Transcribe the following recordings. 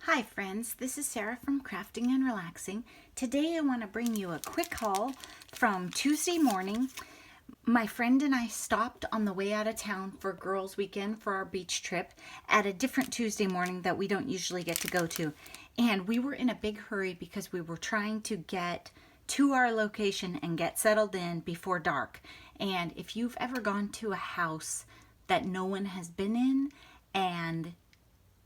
Hi friends, this is Sarah from Crafting and Relaxing. Today I want to bring you a quick haul from Tuesday morning. My friend and I stopped on the way out of town for Girls Weekend for our beach trip at a different Tuesday morning that we don't usually get to go to. And we were in a big hurry because we were trying to get to our location and get settled in before dark. And if you've ever gone to a house that no one has been in and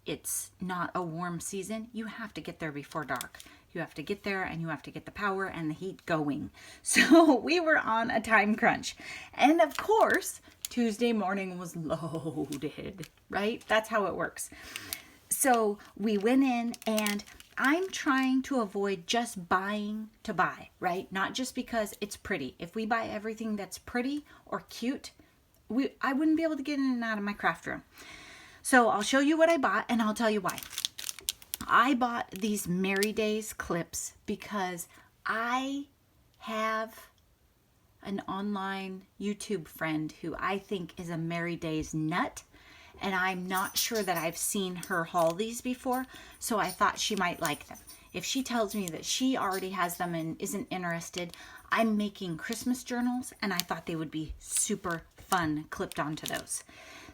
it's not a warm season, you have to get there before dark. You have to get there and you have to get the power and the heat going. So we were on a time crunch. And of course, Tuesday morning was loaded, right? That's how it works. So we went in and I'm trying to avoid just buying to buy, right? Not just because it's pretty. If we buy everything that's pretty or cute, I wouldn't be able to get in and out of my craft room. So I'll show you what I bought and I'll tell you why. I bought these Merry Days clips because I have an online YouTube friend who I think is a Merry Days nut. And I'm not sure that I've seen her haul these before. So I thought she might like them. If she tells me that she already has them and isn't interested, I'm making Christmas journals and I thought they would be super fun clipped onto those.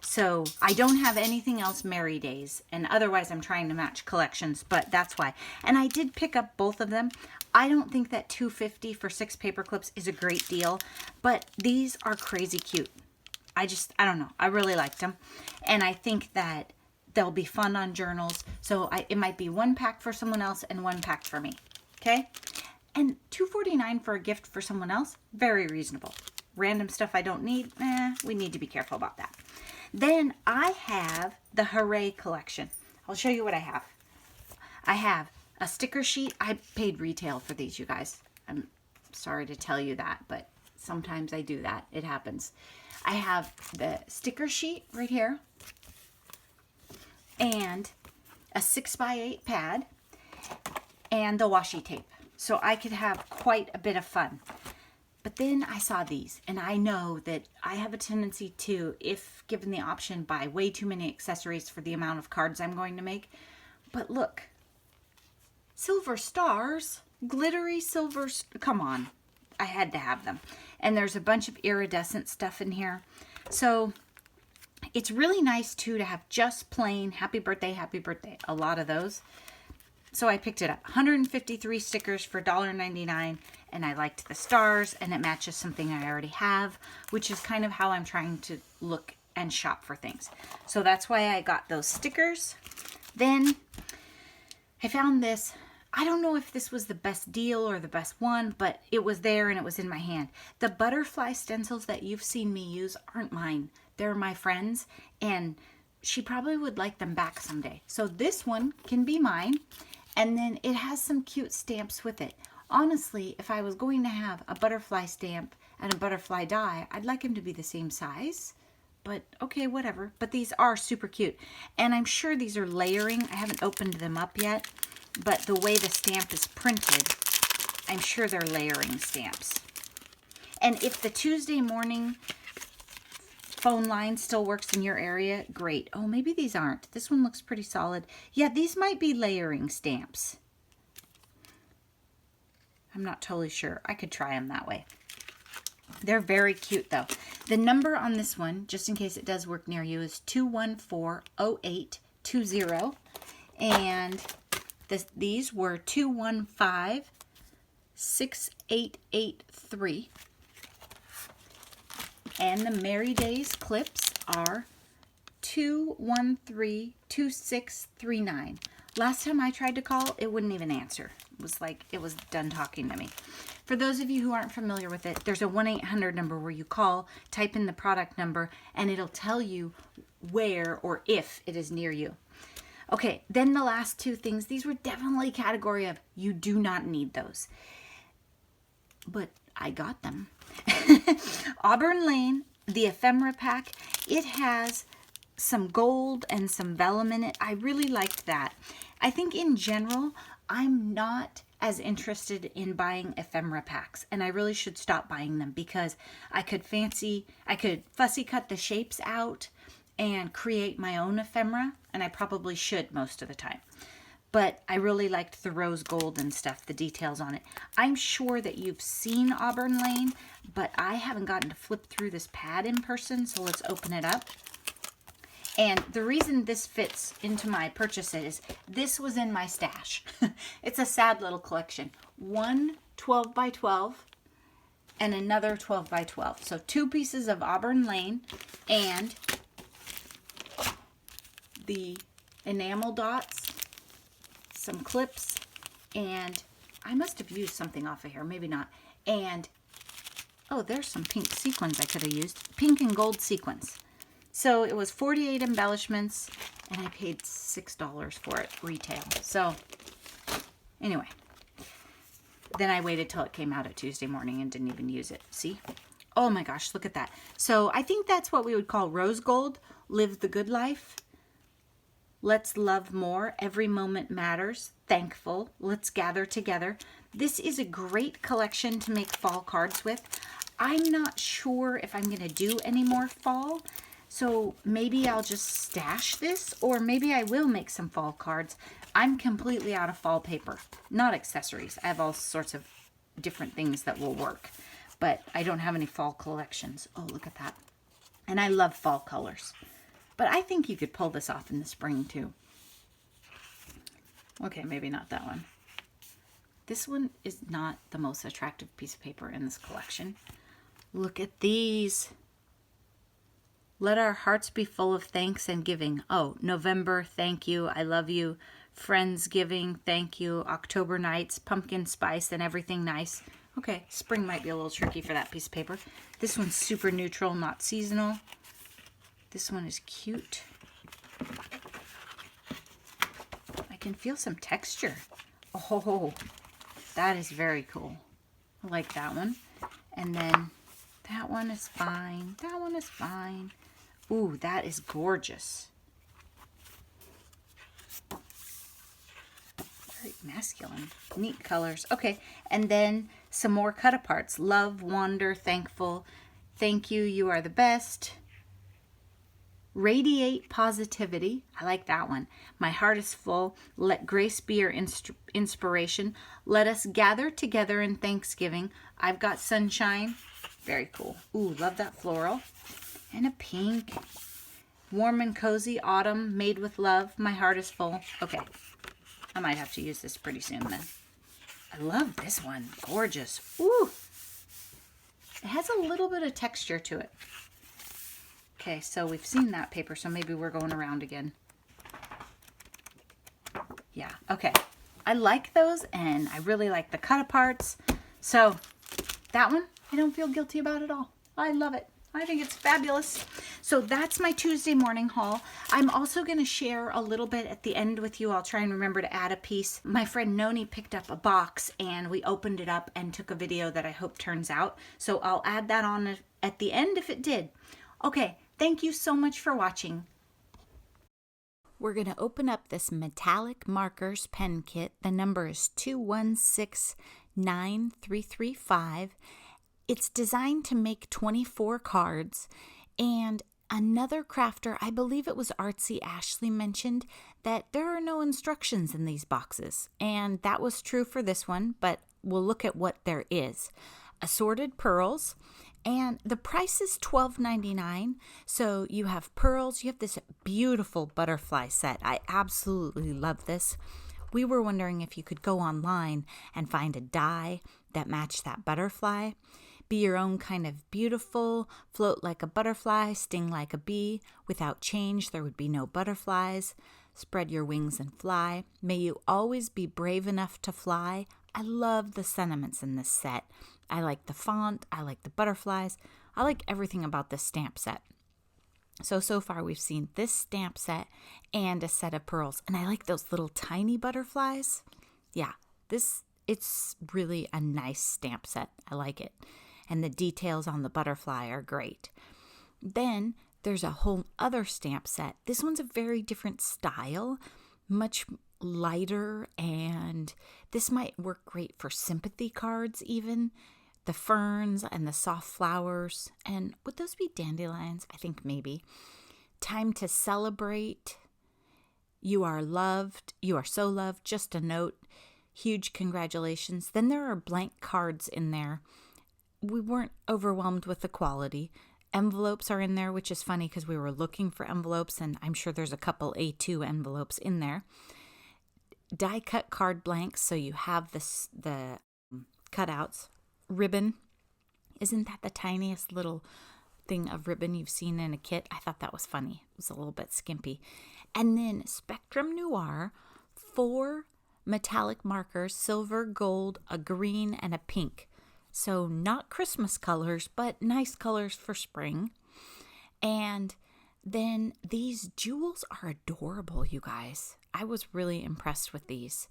So I don't have anything else Merry Days, and otherwise I'm trying to match collections, but that's why. And I did pick up both of them. I don't think that $2.50 for 6 paper clips is a great deal, but these are crazy cute. I don't know. I really liked them. And I think that they'll be fun on journals. So it might be one pack for someone else and one pack for me. Okay? And $2.49 for a gift for someone else, very reasonable. Random stuff I don't need, we need to be careful about that. Then I have the Hooray collection. I'll show you what I have. I have a sticker sheet. I paid retail for these, you guys. I'm sorry to tell you that, but sometimes I do that. It happens. I have the sticker sheet right here and a 6x8 pad and the washi tape. So I could have quite a bit of fun. But then I saw these, and I know that I have a tendency to, if given the option, buy way too many accessories for the amount of cards I'm going to make. But look, silver stars, glittery silver, come on. I had to have them. And there's a bunch of iridescent stuff in here. So it's really nice, too, to have just plain happy birthday, a lot of those. So I picked it up. 153 stickers for $1.99, and I liked the stars, and it matches something I already have, which is kind of how I'm trying to look and shop for things. So that's why I got those stickers. Then I found this. I don't know if this was the best deal or the best one, but it was there and it was in my hand. The butterfly stencils that you've seen me use aren't mine. They're my friend's, and she probably would like them back someday. So this one can be mine. And then it has some cute stamps with it. Honestly, if I was going to have a butterfly stamp and a butterfly die, I'd like them to be the same size. But okay, whatever. But these are super cute. And I'm sure these are layering. I haven't opened them up yet. But the way the stamp is printed, I'm sure they're layering stamps. And if the Tuesday morning phone line still works in your area, great. Oh, maybe these aren't. This one looks pretty solid. Yeah, these might be layering stamps. I'm not totally sure. I could try them that way. They're very cute, though. The number on this one, just in case it does work near you, is 214-0820. And these were 215-6883. And the Merry Days clips are 213-2639. Last time I tried to call, it wouldn't even answer. It was like it was done talking to me. For those of you who aren't familiar with it, there's a 1-800 number where you call, type in the product number, and it'll tell you where or if it is near you. Okay, then the last two things, these were definitely category of you do not need those. But I got them. Auburn Lane, the ephemera pack. It has some gold and some vellum in it. I really liked that. I think in general, I'm not as interested in buying ephemera packs, and I really should stop buying them because I could fussy cut the shapes out and create my own ephemera, and I probably should most of the time. but I really liked the rose gold and stuff, the details on it. I'm sure that you've seen Auburn Lane, but I haven't gotten to flip through this pad in person, so let's open it up. And the reason this fits into my purchases is this was in my stash. It's a sad little collection. One 12 by 12 and another 12 by 12. So 2 pieces of Auburn Lane and the enamel dots, some clips, and I must have used something off of here, maybe not. And, oh, there's some pink sequins I could have used. Pink and gold sequins. So it was 48 embellishments, and I paid $6 for it retail. So anyway, then I waited till it came out at Tuesday morning and didn't even use it. See? Oh my gosh, look at that. So I think that's what we would call rose gold. Live the good life. Let's love more. Every moment matters. Thankful. Let's gather together. This is a great collection to make fall cards with. I'm not sure if I'm going to do any more fall. So maybe I'll just stash this, or maybe I will make some fall cards. I'm completely out of fall paper, not accessories. I have all sorts of different things that will work, but I don't have any fall collections. Oh, look at that. And I love fall colors, but I think you could pull this off in the spring too. Okay, maybe not that one. This one is not the most attractive piece of paper in this collection. Look at these. Let our hearts be full of thanks and giving. Oh, November, thank you, I love you. Friendsgiving, thank you. October nights, pumpkin spice and everything nice. Okay, spring might be a little tricky for that piece of paper. This one's super neutral, not seasonal. This one is cute. I can feel some texture. Oh, that is very cool. I like that one. And then that one is fine. That one is fine. Ooh, that is gorgeous. Very masculine. Neat colors. Okay, and then some more cut-aparts. Love, wonder, thankful. Thank you, you are the best. Radiate positivity. I like that one. My heart is full. Let grace be your inspiration. Let us gather together in thanksgiving. I've got sunshine. Very cool. Ooh, love that floral. And a pink. Warm and cozy autumn made with love. My heart is full. Okay. I might have to use this pretty soon then. I love this one. Gorgeous. Ooh. It has a little bit of texture to it. Okay, so we've seen that paper, so maybe we're going around again. Yeah, okay. I like those, and I really like the cut-aparts. So that one, I don't feel guilty about at all. I love it. I think it's fabulous. So that's my Tuesday morning haul. I'm also going to share a little bit at the end with you. I'll try and remember to add a piece. My friend Noni picked up a box, and we opened it up and took a video that I hope turns out. So I'll add that on at the end if it did. Okay. Thank you so much for watching. We're going to open up this metallic markers pen kit. The number is 21693335. It's designed to make 24 cards. And another crafter, I believe it was Artsy Ashley, mentioned that there are no instructions in these boxes. And that was true for this one, but we'll look at what there is. Assorted pearls. And the price is $12.99. So you have pearls. You have this beautiful butterfly set. I absolutely love this. We were wondering if you could go online and find a die that matched that butterfly. Be your own kind of beautiful, float like a butterfly, sting like a bee. Without change, there would be no butterflies. Spread your wings and fly. May you always be brave enough to fly. I love the sentiments in this set. I like the font. I like the butterflies. I like everything about this stamp set. So far we've seen this stamp set and a set of pearls. And I like those little tiny butterflies. Yeah, it's really a nice stamp set. I like it. And the details on the butterfly are great. Then there's a whole other stamp set. This one's a very different style, much lighter, and this might work great for sympathy cards even. The ferns and the soft flowers. And would those be dandelions? I think maybe. Time to celebrate. You are loved. You are so loved. Just a note. Huge congratulations. Then there are blank cards in there. We weren't overwhelmed with the quality. Envelopes are in there, which is funny because we were looking for envelopes, and I'm sure there's a couple A2 envelopes in there. Die cut card blanks, so you have the cutouts. Ribbon. Isn't that the tiniest little thing of ribbon you've seen in a kit? I thought that was funny. It was a little bit skimpy. And then Spectrum Noir, 4 metallic markers, silver, gold, a green, and a pink. So not Christmas colors, but nice colors for spring. And then these jewels are adorable, you guys. I was really impressed with these.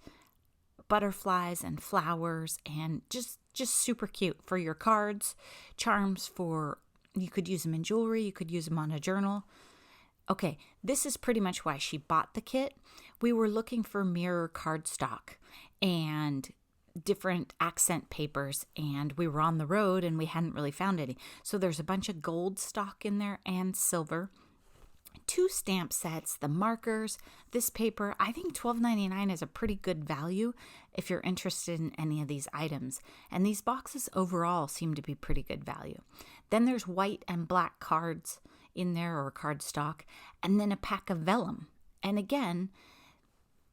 Butterflies and flowers, and just super cute for your cards, charms for, you could use them in jewelry, you could use them on a journal. Okay, this is pretty much why she bought the kit. We were looking for mirror cardstock and different accent papers, and we were on the road and we hadn't really found any. So there's a bunch of gold stock in there and silver. 2 stamp sets, the markers, this paper. I think $12.99 is a pretty good value if you're interested in any of these items. And these boxes overall seem to be pretty good value. Then there's white and black cards in there, or cardstock, and then a pack of vellum. And again,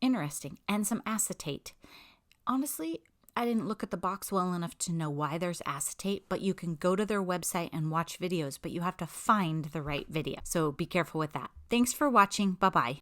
interesting, and some acetate. Honestly, I didn't look at the box well enough to know why there's acetate, but you can go to their website and watch videos, but you have to find the right video. So be careful with that. Thanks for watching. Bye-bye.